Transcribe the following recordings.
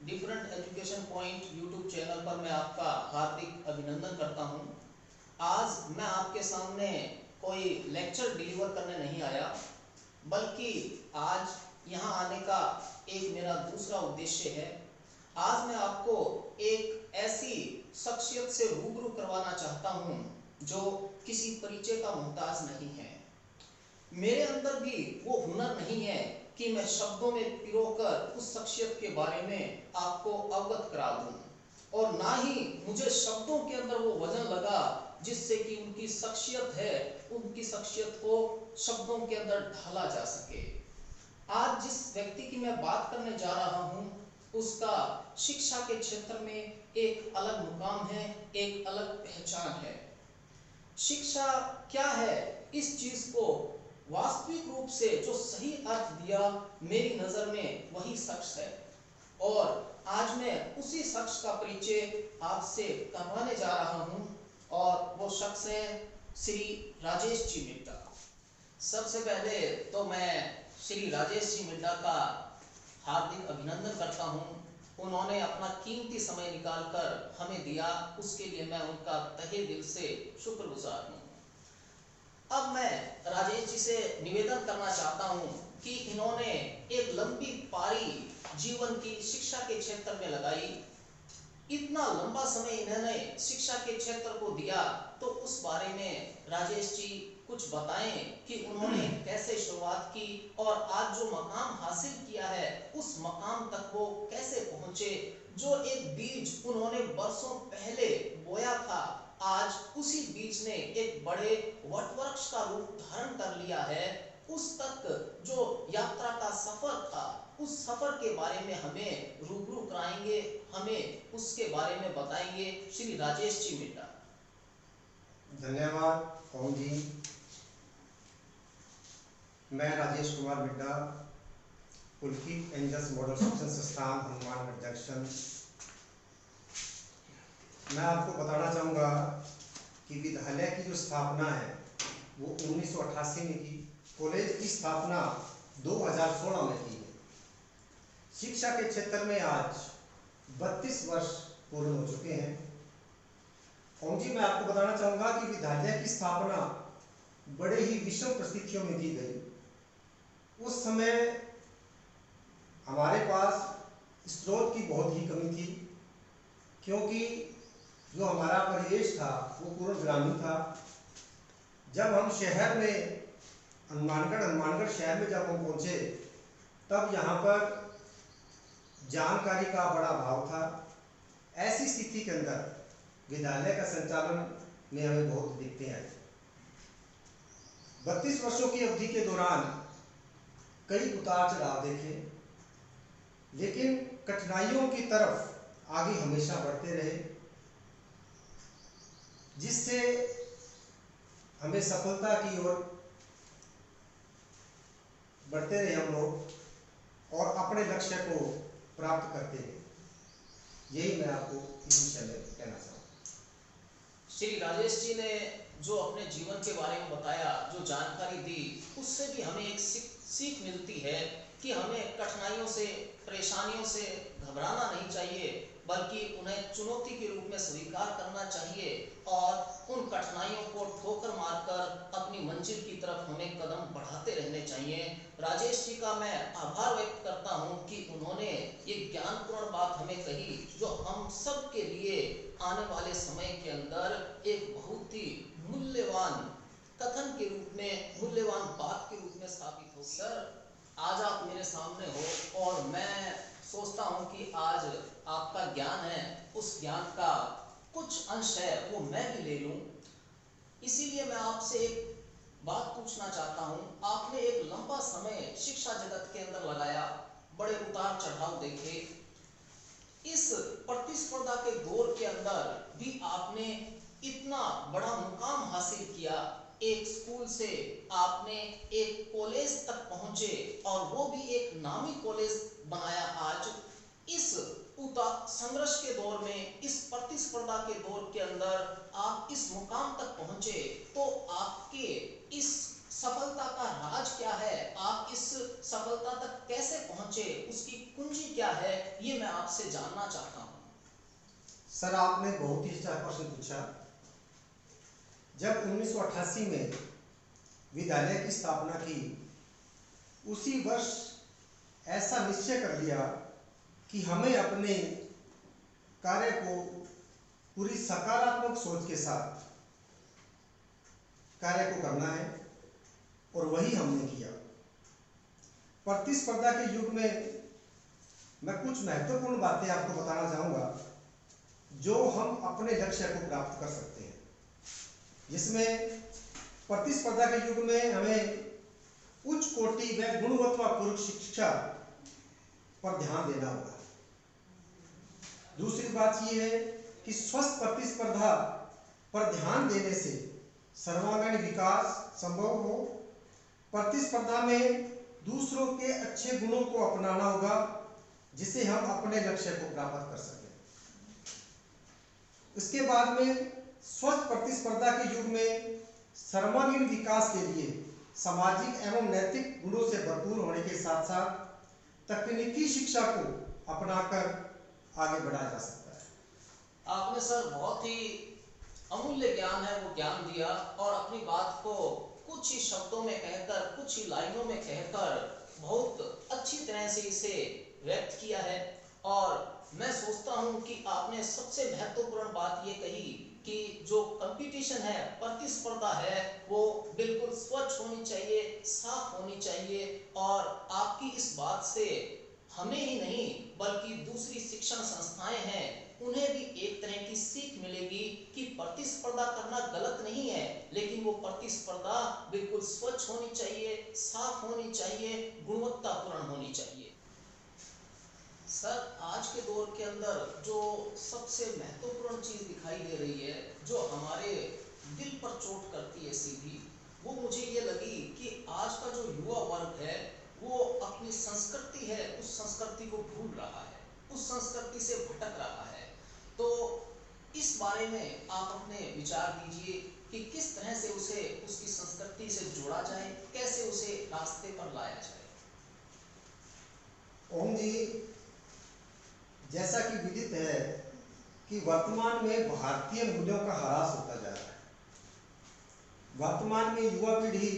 Different education point YouTube channel पर मैं आपका हार्दिक अभिनंदन करता हूं। आज मैं आपके सामने कोई लेक्चर डिलीवर करने नहीं आया, बल्कि आज यहाँ आने का एक मेरा दूसरा उद्देश्य है। आज मैं आपको एक ऐसी शख्सियत से रूबरू करवाना चाहता हूँ जो किसी परिचय का मोहताज नहीं है। मेरे अंदर भी वो हुनर नहीं है कि मैं शब्दों में पिरोकर उस शख्सियत के बारे में आपको अवगत करा दूं, और ना ही मुझे शब्दों के अंदर वो वजन लगा जिससे कि उनकी शख्सियत है, उनकी शख्सियत को शब्दों के अंदर ढाला जा सके। आज जिस व्यक्ति की मैं बात करने जा रहा हूँ, उसका शिक्षा के क्षेत्र में एक अलग मुकाम है, एक अलग पहचान है। शिक्षा क्या है, इस चीज को वास्तविक रूप से जो सही अर्थ दिया मेरी नजर में वही शख्स है, और आज मैं उसी शख्स का परिचय आपसे करवाने जा रहा हूं, और वो शख्स है श्री राजेश जी मिड्डा। सबसे पहले तो मैं श्री राजेश जी मिड्डा का हार्दिक अभिनंदन करता हूं। उन्होंने अपना कीमती समय निकालकर हमें दिया, उसके लिए मैं उनका तहे दिल से शुक्रगुजार हूं। अब मैं राजेश जी से निवेदन करना चाहता हूं कि इन्होंने एक लंबी पारी जीवन की शिक्षा के क्षेत्र में लगाई। इतना लंबा समय इन्होंने शिक्षा के क्षेत्र को दिया, तो उस बारे में राजेश जी कुछ बताएं कि उन्होंने कैसे शुरुआत की और आज जो मकाम हासिल किया है उस मकाम तक वो कैसे पहुंचे। जो एक बीज उन्होंने बरसों पहले बोया था, आज उसी बीज ने एक बड़े वटवृक्ष का रूप धारण कर लिया है। उस तक जो यात्रा का सफर था, उस सफर के बारे में हमें रूबरू कराएंगे, हमें उसके बारे में बताएंगे श्री राजेश जी मिड्डा। धन्यवाद ओम जी। मैं राजेश कुमार मिड्डा, पुलकित एंजल्स मॉडल शिक्षण संस्थान हनुमानगढ़ जंक्शन। मैं आपको बताना चाहूँगा कि विद्यालय की जो स्थापना है वो 1988 में की। कॉलेज की स्थापना 2016 में की है। शिक्षा के क्षेत्र में आज 32 वर्ष पूर्ण हो चुके हैं। और जी मैं आपको बताना चाहूँगा कि विद्यालय की स्थापना बड़े ही विषम परिस्थितियों में की गई। उस समय हमारे पास स्रोत की बहुत ही कमी थी, क्योंकि जो हमारा परिवेश था वो पूर्ण ग्रामीण था। जब हम शहर में हनुमानगढ़ शहर में जब हम पहुँचे, तब यहाँ पर जानकारी का बड़ा अभाव था। ऐसी स्थिति के अंदर विद्यालय का संचालन में हमें बहुत दिक्कतें आई। 32 वर्षों की अवधि के दौरान कई उतार चढ़ाव देखे, लेकिन कठिनाइयों की तरफ आगे हमेशा बढ़ते रहे, जिससे हमें सफलता की ओर बढ़ते रहे हम लोग, और अपने लक्ष्य को प्राप्त करते रहे। यही मैं आपको इस विषय में कहना चाहूँगा। श्री राजेश जी ने जो अपने जीवन के बारे में बताया, जो जानकारी दी, उससे भी हमें एक सीख मिलती है कि हमें कठिनाइयों से, परेशानियों से घबराना नहीं चाहिए, बल्कि उन्हें चुनौती के रूप में स्वीकार करना चाहिए, और उन कठिनाइयों को ठोकर मारकर अपनी मंजिल की तरफ हमें कदम बढ़ाते रहने चाहिए। राजेश जी का मैं आभार व्यक्त करता हूं कि उन्होंने ये ज्ञानपूर्ण बात हमें कही, जो हम सब के लिए आने वाले समय के अंदर एक बहुत ही मूल्यवान कथन के रूप में, मूल्यवान बात के रूप में साबित होगी। सर, आज आप मेरे सामने हो और मैं सोचता हूं कि आज आपका ज्ञान है, उस ज्ञान का कुछ अंश है वो मैं भी ले लूं। इसीलिए मैं आपसे एक बात पूछना चाहता हूं। आपने एक लंबा समय शिक्षा जगत के अंदर लगाया, बड़े उतार चढ़ाव देखे। इस प्रतिस्पर्धा के दौर के अंदर भी आपने इतना बड़ा मुकाम हासिल किया। एक स्कूल से आपने एक कॉलेज तक पहुंचे, और वो भी एक नामी कॉलेज बनाया। आज इस संघर्ष के दौर में, इस प्रतिस्पर्धा के दौर के अंदर आप इस मुकाम तक पहुंचे, तो आपके इस सफलता का राज क्या है, आप इस सफलता तक कैसे पहुंचे, उसकी कुंजी क्या है, ये मैं आपसे जानना चाहता हूं। सर, आपने बहुत ही अच्छा प्रश्न पूछा। जब 1988 में विद्यालय की स्थापना की, उसी वर्ष ऐसा निश्चय कर लिया कि हमें अपने कार्य को पूरी सकारात्मक सोच के साथ कार्य को करना है, और वही हमने किया। प्रतिस्पर्धा के युग में मैं कुछ महत्वपूर्ण बातें आपको बताना चाहूँगा जो हम अपने लक्ष्य को प्राप्त कर सकते हैं, जिसमें प्रतिस्पर्धा के युग में हमें उच्च कोटि व गुणवत्तापूर्ण शिक्षा पर ध्यान देना होगा। दूसरी बात यह है कि स्वस्थ प्रतिस्पर्धा पर ध्यान देने से सर्वांगीण विकास संभव हो। प्रतिस्पर्धा में दूसरों के अच्छे गुणों को अपनाना होगा, जिससे हम अपने लक्ष्य को प्राप्त कर सकें। इसके बाद में स्वस्थ प्रतिस्पर्धा के युग में सर्वांगीण विकास के लिए सामाजिक एवं नैतिक गुणों से भरपूर होने के साथ साथ तकनीकी शिक्षा को अपनाकर आगे बढ़ाया जा सकता है। आपने सर बहुत ही अमूल्य ज्ञान है वो ज्ञान दिया, और अपनी बात को कुछ ही शब्दों में कहकर, कुछ ही लाइनों में कहकर बहुत अच्छी तरह से इसे व्यक्त किया है। और मैं सोचता हूं कि आपने सबसे महत्वपूर्ण बात ये कही कि जो कंपटीशन है, प्रतिस्पर्धा है, वो बिल्कुल स्वच्छ होनी चाहिए, साफ होनी चाहिए। और आपकी इस बात से हमें ही नहीं बल्कि दूसरी शिक्षण संस्थाएं हैं, उन्हें भी एक तरह की सीख मिलेगी कि प्रतिस्पर्धा करना गलत नहीं है, लेकिन वो प्रतिस्पर्धा बिल्कुल स्वच्छ होनी चाहिए, साफ होनी चाहिए, गुणवत्तापूर्ण होनी चाहिए। सर, आज के दौर के अंदर जो सबसे महत्वपूर्ण चीज दिखाई दे रही है, जो हमारे दिल पर चोट करती है सीधी, वो मुझे ये लगी कि आज का जो युवा वर्ग है वो अपनी संस्कृति है, उस संस्कृति को भूल रहा है, उस संस्कृति से भटक रहा है। तो इस बारे में आप अपने विचार दीजिए कि किस तरह से उसे उसकी संस्कृति से जोड़ा जाए, कैसे उसे रास्ते पर लाया जाए। ओम जी, जैसा कि विदित है कि वर्तमान में भारतीय मूल्यों का ह्रास होता जा रहा है। वर्तमान में युवा पीढ़ी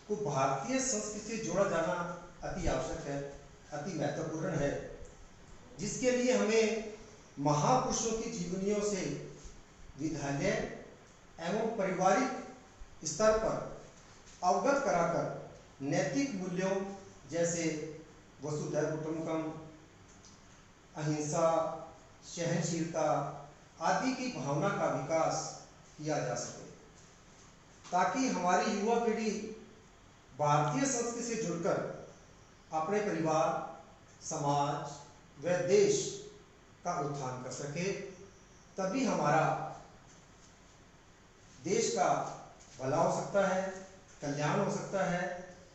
को भारतीय संस्कृति से जोड़ा जाना अति आवश्यक है, अति महत्वपूर्ण है, जिसके लिए हमें महापुरुषों की जीवनियों से विद्यालय एवं पारिवारिक स्तर पर अवगत कराकर नैतिक मूल्यों जैसे वसुधैव कुटुंबकम, अहिंसा, सहनशीलता आदि की भावना का विकास किया जा सके, ताकि हमारी युवा पीढ़ी भारतीय संस्कृति से जुड़कर अपने परिवार, समाज व देश का उत्थान कर सके। तभी हमारा देश का भला हो सकता है, कल्याण हो सकता है,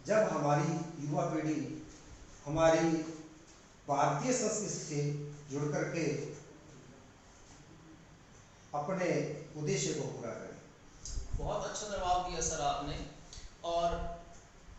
जब हमारी युवा पीढ़ी हमारी भारतीय संस्कृति से जुड़ करके अपने उद्देश्य को पूरा करें। बहुत अच्छा जवाब दिया सर आपने। और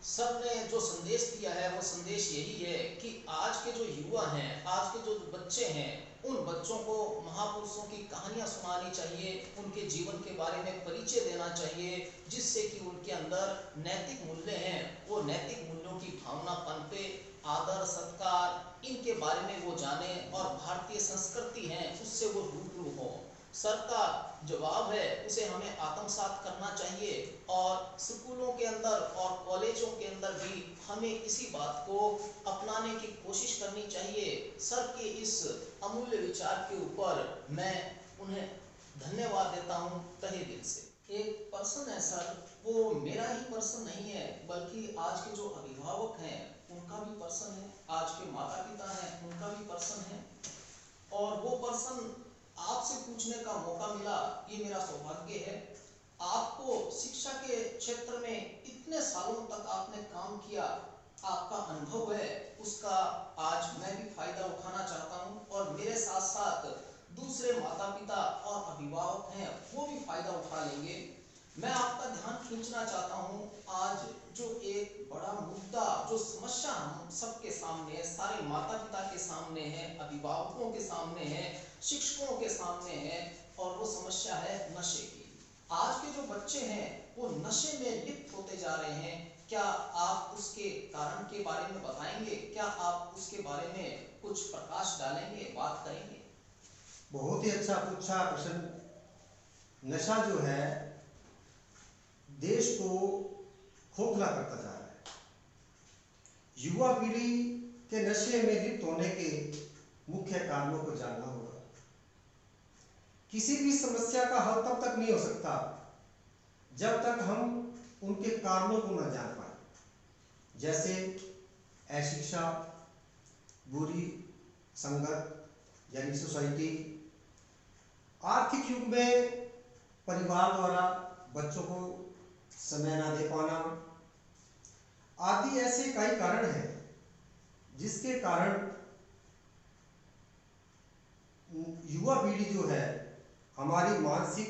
सर ने जो संदेश दिया है वो संदेश यही है कि आज के जो युवा हैं, आज के जो बच्चे हैं, उन बच्चों को महापुरुषों की कहानियां सुनानी चाहिए, उनके जीवन के बारे में परिचय देना चाहिए, जिससे कि उनके अंदर नैतिक मूल्य हैं, वो नैतिक मूल्यों की भावना पनपे, आदर सत्कार इनके बारे में वो जाने, और भारतीय संस्कृति है उससे वो रूबरू हो। सर का जवाब है उसे हमें आत्मसात करना चाहिए, और स्कूलों के अंदर और कॉलेजों के अंदर भी हमें इसी बात को अपनाने की कोशिश करनी चाहिए। सर के इस अमूल्य विचार के ऊपर मैं उन्हें धन्यवाद देता हूं तहे दिल से। एक पर्सन है सर, वो मेरा ही पर्सन नहीं है बल्कि आज के जो अभिभावक हैं उनका भी पर्सन है, आज के माता पिता हैं उनका भी पर्सन है। और वो पर्सन आपसे पूछने का मौका मिला, ये मेरा सौभाग्य है। आपको शिक्षा के क्षेत्र में इतने सालों तक आपने काम किया, आपका अनुभव है, उसका आज मैं भी फायदा उठाना चाहता हूं, और मेरे साथ साथ दूसरे माता पिता और अभिभावक हैं वो भी फायदा उठा लेंगे। मैं आपका ध्यान खींचना चाहता हूं आज जो एक बड़ा मुद्दा, जो समस्या हम सबके सामने है, सारे माता पिता के सामने है, अभिभावकों के सामने है, शिक्षकों के सामने है, और वो समस्या है नशे की। आज के जो बच्चे हैं वो नशे में लिप्त होते जा रहे हैं। क्या आप उसके कारण के बारे में बताएंगे? क्या आप उसके बारे में कुछ प्रकाश डालेंगे, बात करेंगे? बहुत ही अच्छा पूछा प्रश्न। नशा जो है देश को खोखला करता जा रहा है। युवा पीढ़ी के नशे में लिप्त होने के मुख्य कारणों को जानना होगा। किसी भी समस्या का हल तब तक नहीं हो सकता जब तक हम उनके कारणों को न जान पाए, जैसे अशिक्षा, बुरी संगत यानी सोसाइटी, आर्थिक युग में परिवार द्वारा बच्चों को समय ना दे पाना आदि ऐसे कई कारण हैं जिसके कारण युवा पीढ़ी जो है हमारी मानसिक,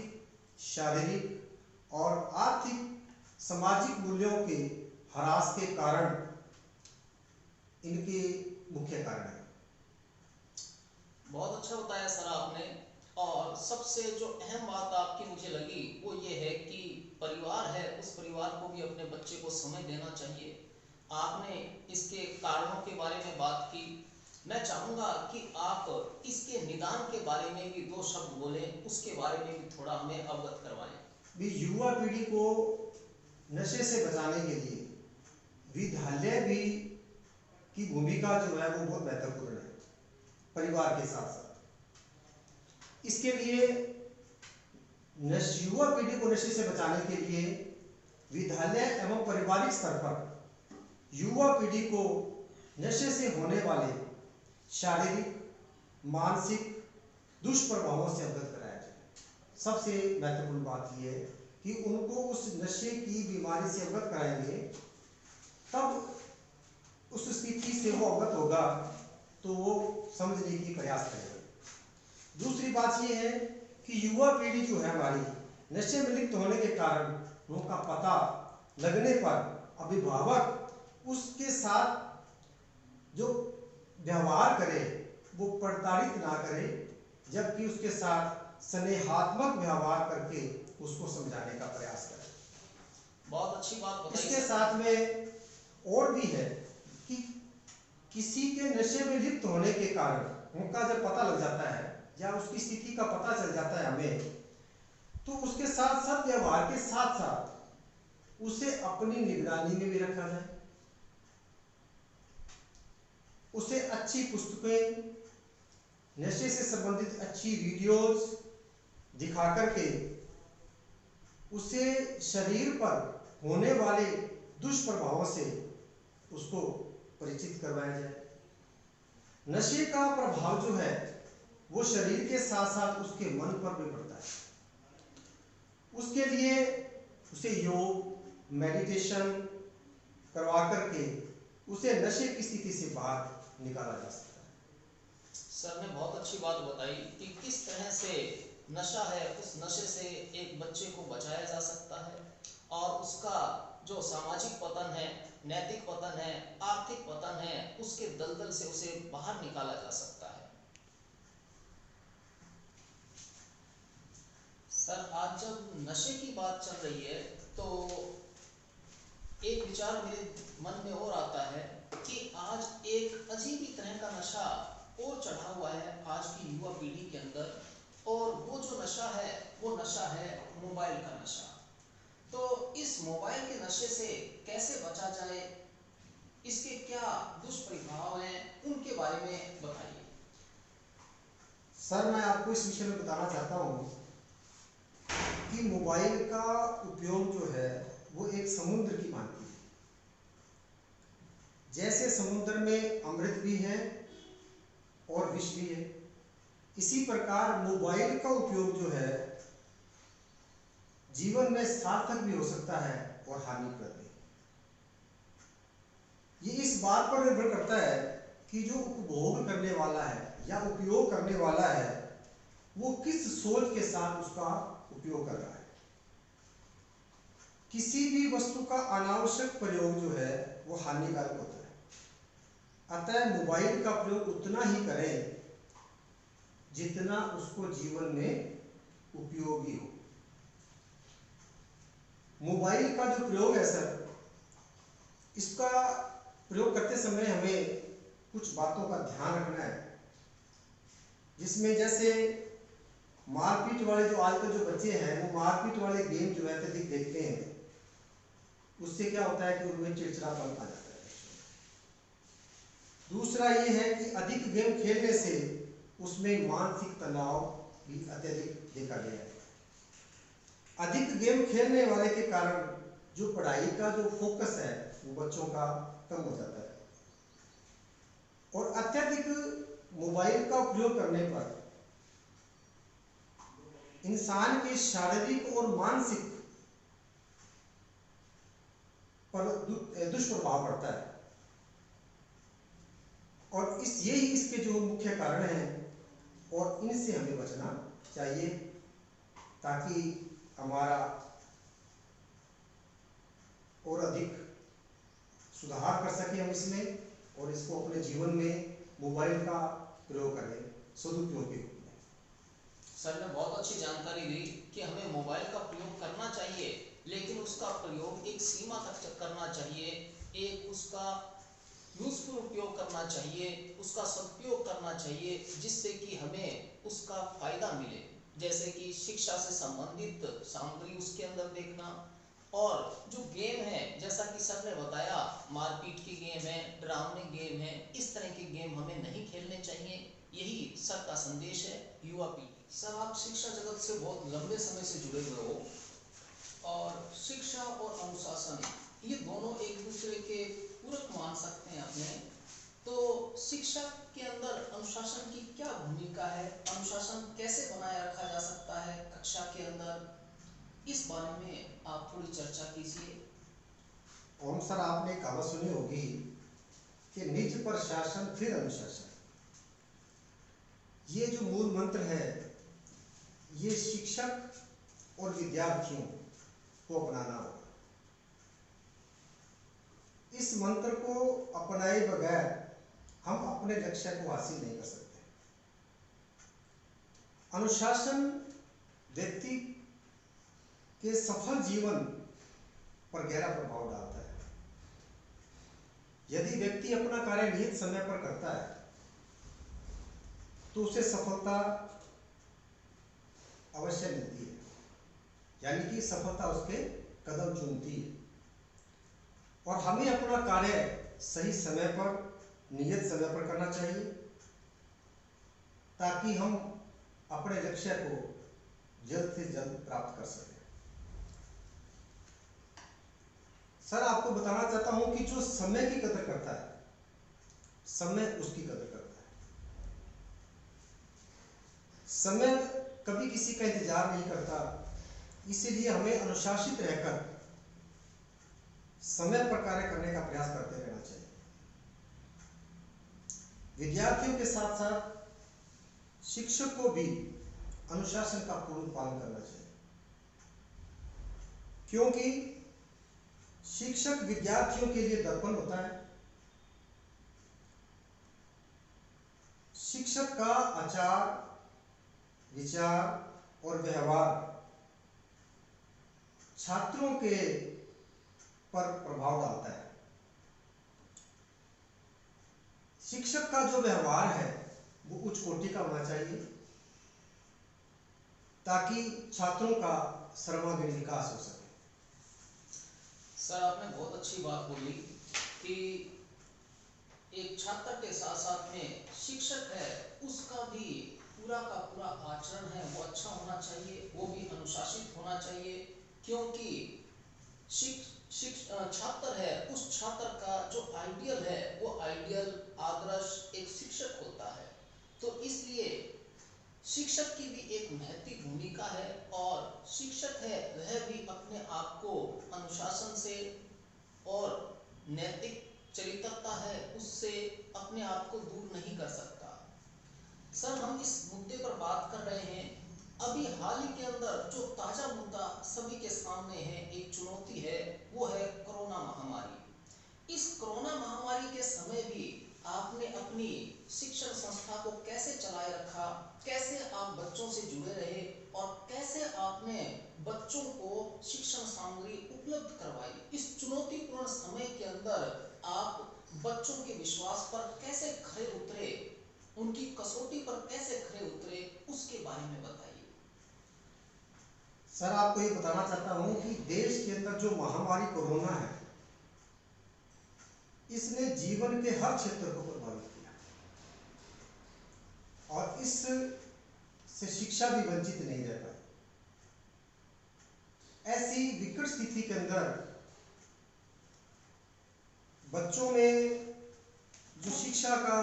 शारीरिक और आर्थिक सामाजिक मूल्यों के ह्रास के कारण इनके मुख्य कारण है। बहुत अच्छा बताया सर आपने। और सबसे जो अहम बात आपकी मुझे लगी वो ये है कि परिवार है, उस परिवार को भी अपने बच्चे को समय देना चाहिए। आपने इसके कारणों के बारे में बात की। मैं चाहूँगा कि आप इसके निदान के बारे में भी दो शब्द बोलें, उसके बारे में भी थोड़ा हमें अवगत करवाएं। भी युवा पीढ़ी को नशे से बचाने के लिए विद्यालय भी की भूमिका जो है वो बहुत महत्वपूर्ण है, परिवार के साथ साथ। इसके लिए युवा पीढ़ी को नशे से बचाने के लिए विद्यालय एवं पारिवारिक स्तर पर युवा पीढ़ी को नशे से होने वाले शारीरिक, मानसिक दुष्प्रभावों से अवगत कराया जाए। सबसे महत्वपूर्ण बात यह है कि उनको उस नशे की बीमारी से अवगत कराएंगे, तब उस स्थिति से वो अवगत होगा तो वो समझने की प्रयास करेगा। दूसरी बात यह है कि युवा पीढ़ी जो है हमारी नशे में लिप्त होने के कारण उनका पता लगने पर अभिभावक उसके साथ जो व्यवहार करे वो प्रताड़ित ना करे, जबकि उसके साथ स्नेहात्मक व्यवहार करके उसको समझाने का प्रयास करें। बहुत अच्छी बात बताई। इसके साथ में और भी है कि किसी के नशे में लिप्त होने के कारण उनका जब पता लग जाता है या उसकी स्थिति का पता चल जाता है हमें, तो उसके साथ साथ व्यवहार के साथ साथ उसे अपनी निगरानी में भी रखा जाए। उसे अच्छी पुस्तकें, नशे से संबंधित अच्छी वीडियोस दिखा करके उसे शरीर पर होने वाले दुष्प्रभावों से उसको परिचित करवाया जाए। नशे का प्रभाव जो है वो शरीर के साथ साथ उसके मन पर भी पड़ता है। उसके लिए उसे योग, मेडिटेशन करवा करके उसे नशे की स्थिति से बाहर निकाला जा सकता है। सर ने बहुत अच्छी बात बताई कि किस तरह से नशा है, उस नशे से एक बच्चे को बचाया जा सकता है और उसका जो सामाजिक पतन है, नैतिक पतन है, आर्थिक पतन है, उसके दलदल से उसे बाहर निकाला जा सकता है। सर आज जब नशे की बात चल रही है तो एक विचार मेरे मन में और आता है कि आज एक अजीब ही तरह का नशा और चढ़ा हुआ है आज की युवा पीढ़ी के अंदर, और वो जो नशा है वो नशा है मोबाइल का नशा। तो इस मोबाइल के नशे से कैसे बचा जाए, इसके क्या दुष्प्रभाव हैं, उनके बारे में बताइए। सर मैं आपको इस विषय में बताना चाहता हूँ कि मोबाइल का उपयोग जो है वो एक समुद्र की भांति है। जैसे समुद्र में अमृत भी है और विष भी है, इसी प्रकार मोबाइल का उपयोग जो है जीवन में सार्थक भी हो सकता है और हानिप्रद भी। ये इस बात पर निर्भर करता है कि जो उपभोग करने वाला है या उपयोग करने वाला है वो किस सोच के साथ उसका उपयोग कर रहा है। किसी भी वस्तु का अनावश्यक प्रयोग जो है वो हानिकारक होता है। अतः मोबाइल का प्रयोग उतना ही करें जितना उसको जीवन में उपयोगी हो। मोबाइल का जो प्रयोग है सर, इसका प्रयोग करते समय हमें कुछ बातों का ध्यान रखना है, जिसमें जैसे मारपीट वाले जो आजकल जो बच्चे हैं वो मारपीट वाले गेम जो है अत्यधिक देखते हैं। उससे क्या होता है कि उनमें चिड़चिड़ापन आ जाता है। दूसरा ये है कि अधिक गेम खेलने से उसमें मानसिक तनाव भी अत्यधिक देखा गया है। अधिक गेम खेलने वाले के कारण जो पढ़ाई का जो फोकस है वो बच्चों का कम हो जाता है। और अत्यधिक मोबाइल का उपयोग करने पर इंसान के शारीरिक और मानसिक पर दुष्प्रभाव पड़ता है। और यही इसके जो मुख्य कारण हैं और इनसे हमें बचना चाहिए, ताकि हमारा और अधिक सुधार कर सके हम इसमें, और इसको अपने जीवन में मोबाइल का प्रयोग करें सदुपयोग के रूप में। सर ने बहुत अच्छी जानकारी दी कि हमें मोबाइल का प्रयोग करना चाहिए, लेकिन उसका प्रयोग एक सीमा तक करना चाहिए, एक उसका यूजफुल उपयोग करना चाहिए, उसका सदुपयोग करना चाहिए, जिससे कि हमें उसका फायदा मिले। जैसे कि शिक्षा से संबंधित सामग्री उसके अंदर देखना, और जो गेम है जैसा कि सर ने बताया, मारपीट के गेम है, डरावने गेम है, इस तरह के गेम हमें नहीं खेलने चाहिए। यही सर का संदेश है युवा पीढ़ी। सर, आप शिक्षा जगत से बहुत लंबे समय से जुड़े हुए हो, और शिक्षा और अनुशासन ये दोनों एक दूसरे के पूरक मान सकते हैं अपने। तो शिक्षा के अंदर अनुशासन की क्या भूमिका है, अनुशासन कैसे बनाए रखा जा सकता है कक्षा के अंदर, इस बारे में आप थोड़ी चर्चा कीजिए। और सर, आपने कहावत सुनी होगी कि निज पर शासन फिर अनुशासन। ये जो मूल मंत्र है ये शिक्षक और विद्यार्थियों को अपनाना होगा। इस मंत्र को अपनाए बगैर हम अपने लक्ष्य को हासिल नहीं कर सकते। अनुशासन व्यक्ति के सफल जीवन पर गहरा प्रभाव डालता है। यदि व्यक्ति अपना कार्य नियत समय पर करता है तो उसे सफलता अवश्य मिलती है, यानी कि सफलता उसके कदम चूमती है। और हमें अपना कार्य सही समय पर नियत समय पर करना चाहिए, ताकि हम अपने लक्ष्य को जल्द से जल्द प्राप्त कर सकें। सर, आपको बताना चाहता हूं कि जो समय की कदर करता है, समय उसकी कदर करता है। समय कभी किसी का इंतजार नहीं करता, इसीलिए हमें अनुशासित रहकर समय पर कार्य करने का प्रयास करते रहना चाहिए। विद्यार्थियों के साथ साथ शिक्षक को भी अनुशासन का पूर्ण पालन करना चाहिए, क्योंकि शिक्षक विद्यार्थियों के लिए दर्पण होता है। शिक्षक का आचार, विचार और व्यवहार छात्रों के पर प्रभाव डालता है। शिक्षक का जो व्यवहार है वो उच्च कोटि का होना चाहिए, ताकि छात्रों का सर्वांगीण विकास हो सके। सर, आपने बहुत अच्छी बात बोली कि एक छात्र के साथ साथ में शिक्षक है, उसका भी पूरा का पूरा आचरण है वो अच्छा होना चाहिए, वो भी अनुशासित होना चाहिए। क्योंकि छात्र है, उस छात्र का जो आइडियल है वो आइडियल आदर्श एक शिक्षक होता है। तो इसलिए शिक्षक की भी एक महत्वपूर्ण भूमिका है, और शिक्षक है वह भी अपने आप को अनुशासन से और नैतिक चरित्रता है उससे अपने आप को दूर नहीं कर सकता। सर, हम इस मुद्दे पर बात कर रहे हैं अभी हाल ही के अंदर जो ताजा मुद्दा सभी के सामने है, एक चुनौती है, वो है कोरोना महामारी। इस कोरोना महामारी के समय भी आपने अपनी शिक्षण संस्था को कैसे चलाए रखा, कैसे आप बच्चों से जुड़े रहे और कैसे आपने बच्चों को शिक्षण सामग्री उपलब्ध करवाई? इस चुनौतीपूर्ण समय के अंदर आप बच्चों के विश्वास पर कैसे खरे उतरे, उनकी कसौटी पर कैसे खरे उतरे, उसके बारे में बताइए। सर, आपको ये बताना चाहता हूँ कि देश के अंदर जो महामारी कोरोना है, इसने जीवन के हर क्षेत्र को प्रभावित किया और इस से शिक्षा भी वंचित नहीं रह पाई। ऐसी विकट स्थिति के अंदर बच्चों में जो शिक्षा का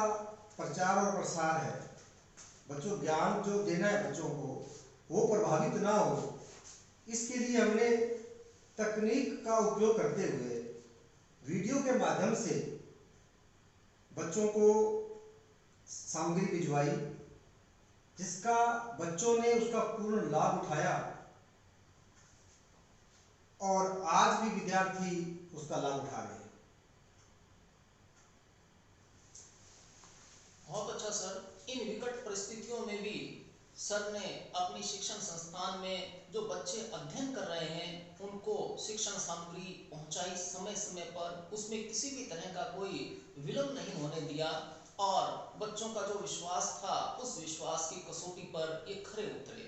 प्रचार और प्रसार है, बच्चों ज्ञान जो देना है बच्चों को, वो प्रभावित ना हो, इसके लिए हमने तकनीक का उपयोग करते हुए वीडियो के माध्यम से बच्चों को सामग्री भिजवाई, जिसका बच्चों ने उसका पूर्ण लाभ उठाया और आज भी विद्यार्थी उसका लाभ उठा रहे हैं। बहुत अच्छा सर। इन विकट परिस्थितियों में भी सर ने अपनी शिक्षण संस्थान में जो बच्चे अध्ययन कर रहे हैं उनको शिक्षण सामग्री पहुंचाई समय समय पर, उसमें किसी भी तरह का कोई विलंब नहीं होने दिया और बच्चों का जो विश्वास था उस विश्वास की कसौटी पर ये खरे उतरे।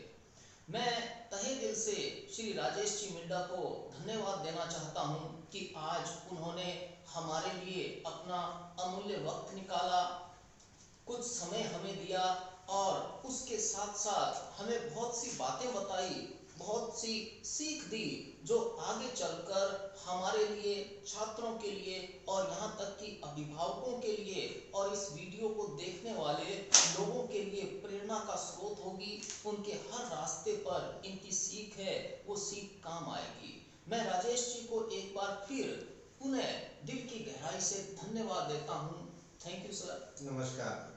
मैं तहे दिल से श्री राजेश जी मिंडा को धन्यवाद देना चाहता हूं कि आज उन्होंने हमारे लिए अपना अमूल्य वक्त निकाला, कुछ समय हमें दिया और उसके साथ साथ हमें बहुत सी बातें बताई, बहुत सी सीख दी जो आगे चलकर हमारे लिए, छात्रों के लिए और यहाँ तक कि अभिभावकों के लिए और इस वीडियो को देखने वाले लोगों के लिए प्रेरणा का स्रोत होगी। उनके हर रास्ते पर इनकी सीख है, वो सीख काम आएगी। मैं राजेश जी को एक बार फिर पुनः दिल की गहराई से धन्यवाद देता हूँ। Thank you sir. नमस्कार।